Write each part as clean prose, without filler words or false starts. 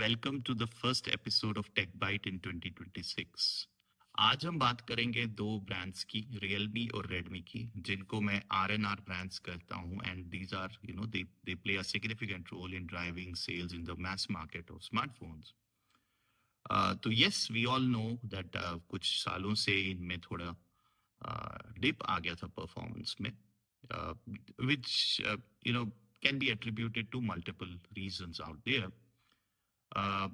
Welcome to the first episode of TechByte in 2026। आज हम बात करेंगे दो ब्रांड्स की, रियलमी और रेडमी की, जिनको मैं आर ब्रांड्स कहता हूं and these are they play a significant role in driving sales in the mass market of smartphones. तो yes, we all know that कुछ सालों से इनमें थोड़ा डिप आ गया था परफॉर्मेंस में, which you know can be attributed to multiple reasons out there.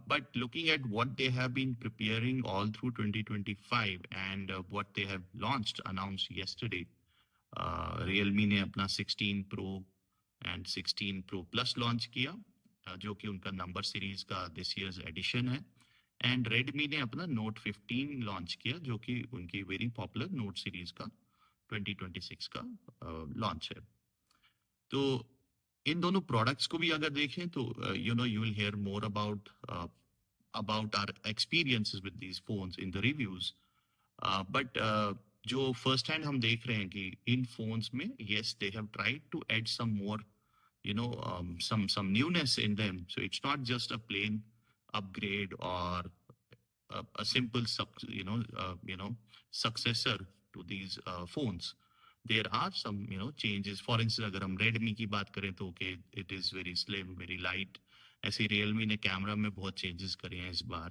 But looking at what they have been preparing all through 2025 and what they have announced yesterday, Realme ने अपना 16 Pro and 16 Pro Plus launch किया, जो कि उनका number series का this years addition है। And Redmi ने अपना Note 15 लॉन्च किया, जो कि उनकी वेरी पॉपुलर नोट सीरीज का 2026 का लॉन्च है। तो इन दोनों प्रोडक्ट्स को भी अगर देखें तो you will hear more about our experiences with these phones in the reviews. But जो फर्स्ट हैंड हम देख रहे हैं कि इन फोन्स में yes they have tried to add some more some newness in them, so it's not just a plain upgrade or a simple successor to these phones. There are some changes. For instance, अगर हम Redmi की बात करें तो okay, it is very slim, very light. ऐसे Realme ने camera में बहुत changes करे हैं इस बार.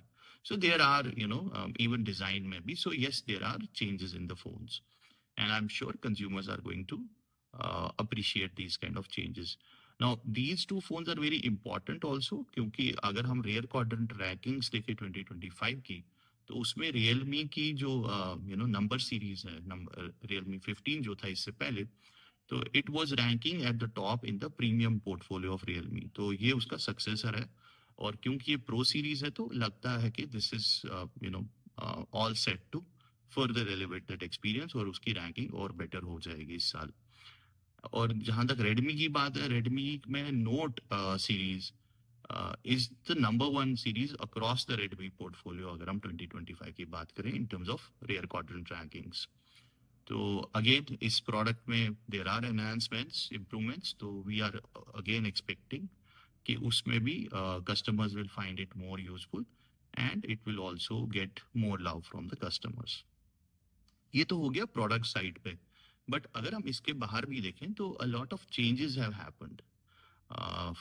So there are even design में भी. So yes, there are changes in the phones, and I'm sure consumers are going to appreciate these kind of changes. Now these two phones are very important also, क्योंकि अगर हम rear quadrant rankings देखें 2025 की, तो उसमें Realme की जो number series है, Realme 15 जो था इससे पहले, तो it was ranking at the top in the premium portfolio of Realme। तो ये उसका सक्सेसर है, और क्योंकि ये प्रो सीरीज है तो लगता है कि this is all set to further elevate that experience, और उसकी रैंकिंग और बेटर हो जाएगी इस साल। और जहां तक Redmi की बात है, Redmi में note series is the number one series across the Redmi portfolio अगर हम 2025 की बात करें in terms of rear quadrant rankings। तो again इस product में there are enhancements, improvements, तो we are again expecting कि उसमें भी customers will find it more useful and it will also get more love from the customers। ये तो हो गया प्रोडक्ट साइड पे, बट अगर हम इसके बाहर भी देखें तो a lot of changes have happened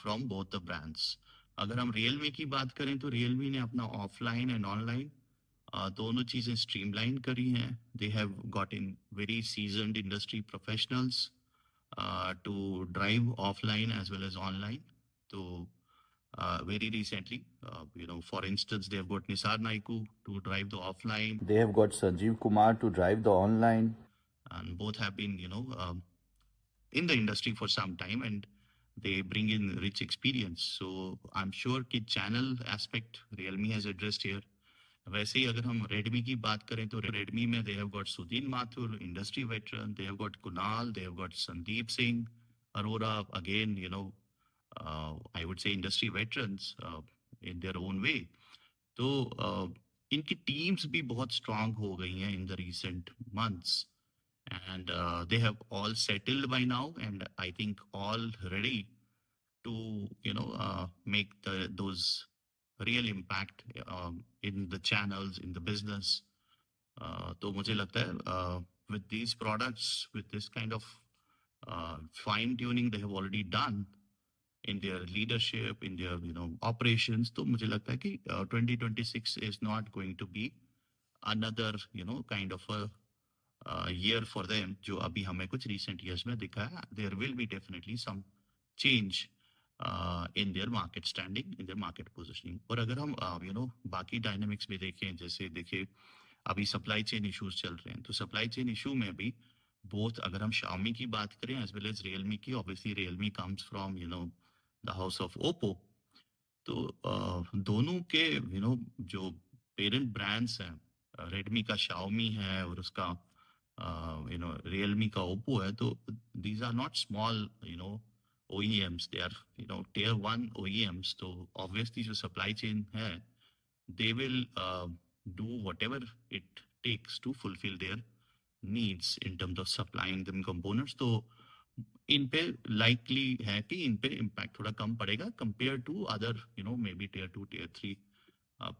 from both the brands। अगर हम Realme की बात करें तो Realme ने अपना ऑफलाइन एंड ऑनलाइन दोनों चीजें स्ट्रीमलाइन करी हैं। They have got in very seasoned industry professionals to drive offline as well as online. तो very recently, for instance, they have got Nisar Naiku to drive the offline. They have got Sanjeev Kumar to drive the online. And both have been, in the industry for some time, and they bring in rich experience. So I'm sure कि channel aspect Realme has addressed here. वैसे ही अगर हम Redmi की बात करें तो Redmi में they have got Sudhin Mathur, industry veteran. They have got Kunal. They have got Sandeep Singh Arora. Again, I would say industry veterans in their own way. तो इनकी टीम्स भी बहुत स्ट्रांग हो गई हैं in the recent months, and they have all settled by now, and I think all ready to make those real impact in the channels, in the business। तो मुझे लगता है with these products, with this kind of fine tuning they have already done in their leadership, in their operations, तो मुझे लगता है कि 2026 is not going to be another kind of a year for them जो अभी हमें कुछ recent years में दिखा है। There will be definitely some change in their market standing, in their market positioning। और अगर हम बाकी dynamics भी देखें, जैसे देखिए अभी supply chain issues चल रहे हैं, तो supply chain issue में भी both अगर हम Xiaomi की बात करें as well as Realme की, obviously Realme comes from the house of Oppo। तो दोनों के जो पेरेंट ब्रांड्स हैं, Redmi का Xiaomi है और उसका Realme का Oppo है, तो these are not small OEMs, they are tier 1 OEMs। तो obviously जो supply chain है, they will do whatever it takes to fulfill their needs in terms of supplying them components। तो इन पे likely है कि इन पे impact थोड़ा कम पड़ेगा compared to other, maybe tier 2, tier 3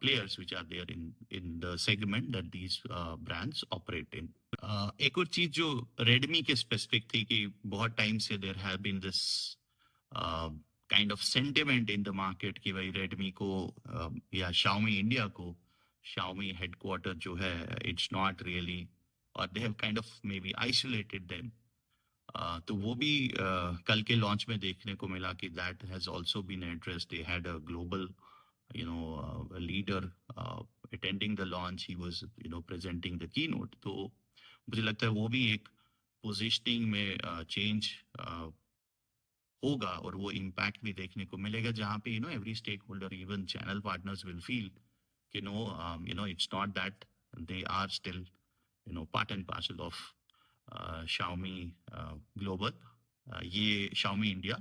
players which are there in the segment that these brands operate in. एक और चीज जो Redmi के specific थी कि बहुत time से there have been this kind of sentiment in the market कि भाई Redmi को या Xiaomi India को Xiaomi headquarter जो है it's not really, or they have kind of maybe isolated them. तो वो भी कल के लॉन्च में देखने को मिला कि that has also been addressed. They had a global leader attending the launch. He was presenting the keynote. तो मुझे लगता है वो भी एक पोजीशनिंग में चेंज होगा और वो इम्पैक्ट भी देखने को मिलेगा जहाँ पे every stakeholder, even channel partners will feel कि it's not that they are still part and parcel of Xiaomi Global. ये Xiaomi India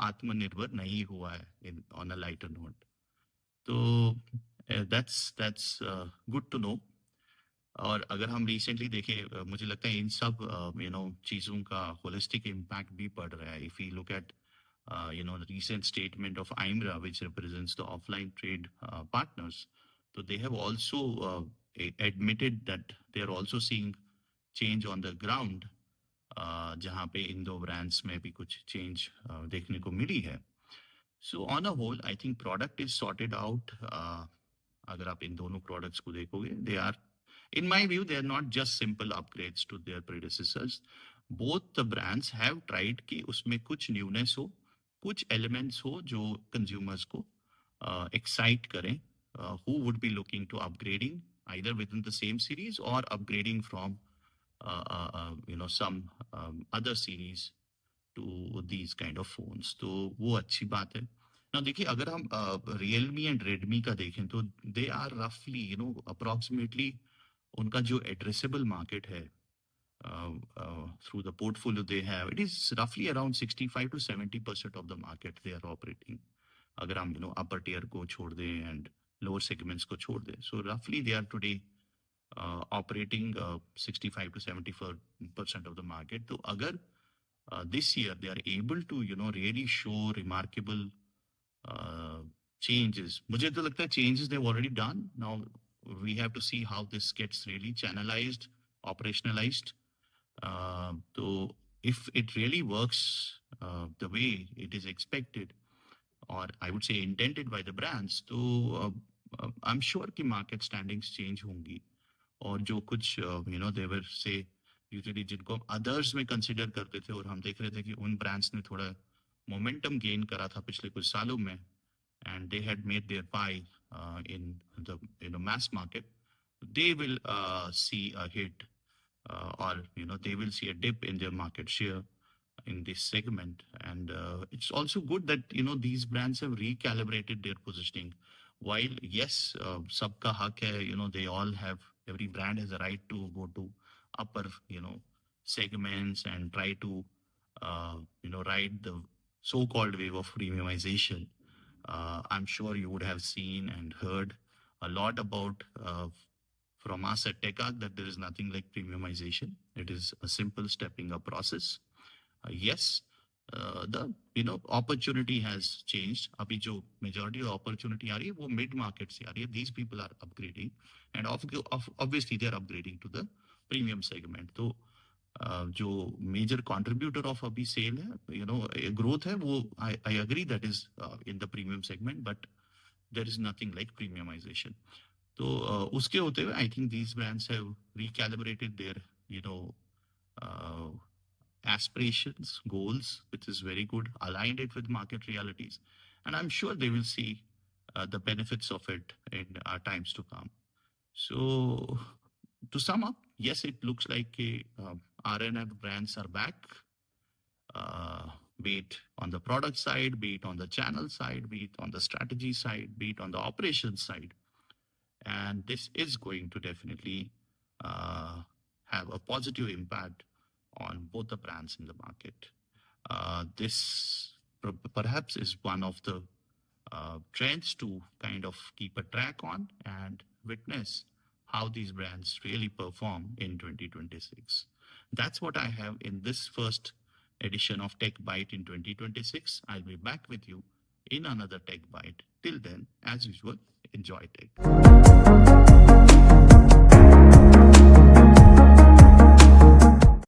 आत्मनिर्भर नहीं हुआ है on a lighter note. तो that's good to know. और अगर हम रिसेंटली देखें, मुझे लगता है इन सब चीज़ों का होलिस्टिक इम्पैक्ट भी पड़ रहा है. If you look at the recent statement of IMRA, which represents the offline trade partners, so they have also admitted that they are also seeing change on the ground, जहाँ पे इन दो brands में भी कुछ change देखने को मिली है. So on a whole, I think product is sorted out. अगर आप इन दोनों products को देखोगे, they are, in my view, they are not just simple upgrades to their predecessors. Both the brands have tried कि उसमें कुछ newness हो, कुछ elements हो जो consumers को excite करें, who would be looking to upgrading either within the same series or upgrading from some other series to these kind of phones. तो वो अच्छी बात है. Now देखिए, अगर हम Realme and Redmi का देखें तो they are roughly approximately उनका जो addressable market है through the portfolio they have, it is roughly around 65 to 70% of the market they are operating. अगर हम upper tier को छोड़ दें and lower segments को छोड़ दें, so roughly they are today operating 65 to 74% of the market. तो अगर this year they are able to really show remarkable changes, मुझे तो लगता है changes they've already done. Now we have to see how this gets really channelized, operationalized. So if it really works the way it is expected, or I would say intended by the brands, तो I'm sure कि market standings change होंगी. और जो कुछ देवर से usually जिनको हम others में कंसिडर करते थे और हम देख रहे थे कि उन ब्रांड्स ने थोड़ा मोमेंटम गेन करा था पिछले कुछ सालों में, and they had made their pie in the mass market, they will see a hit, or they will see a dip in their market share in this segment. And it's also good that these brands have recalibrated their positioning. While yes, sabka hak hai, they all have, every brand has a right to go to upper segments and try to ride the so-called wave of premiumization. I'm sure you would have seen and heard a lot about from us at Techarc that there is nothing like premiumization. It is a simple stepping up process. Yes, the opportunity has changed. अभी जो majority of opportunity आ रही है वो mid market से आ रही है. These people are upgrading, and obviously they are upgrading to the premium segment. तो जो major contributor of अभी sale है, growth है, वो I agree that is in the premium segment, but there is nothing like premiumization. तो उसके होते हुए I think these brands have recalibrated their aspirations, goals, which is very good, aligned it with market realities, and I'm sure they will see the benefits of it in times to come. So to sum up, yes, it looks like RNF brands are back, be it on the product side, be it on the channel side, be it on the strategy side, be it on the operations side. And this is going to definitely have a positive impact on both the brands in the market. This perhaps is one of the trends to kind of keep a track on and witness how these brands really perform in 2026. That's what I have in this first edition of Tech Byte in 2026. I'll be back with you in another Tech Byte. Till then, as usual, enjoy tech.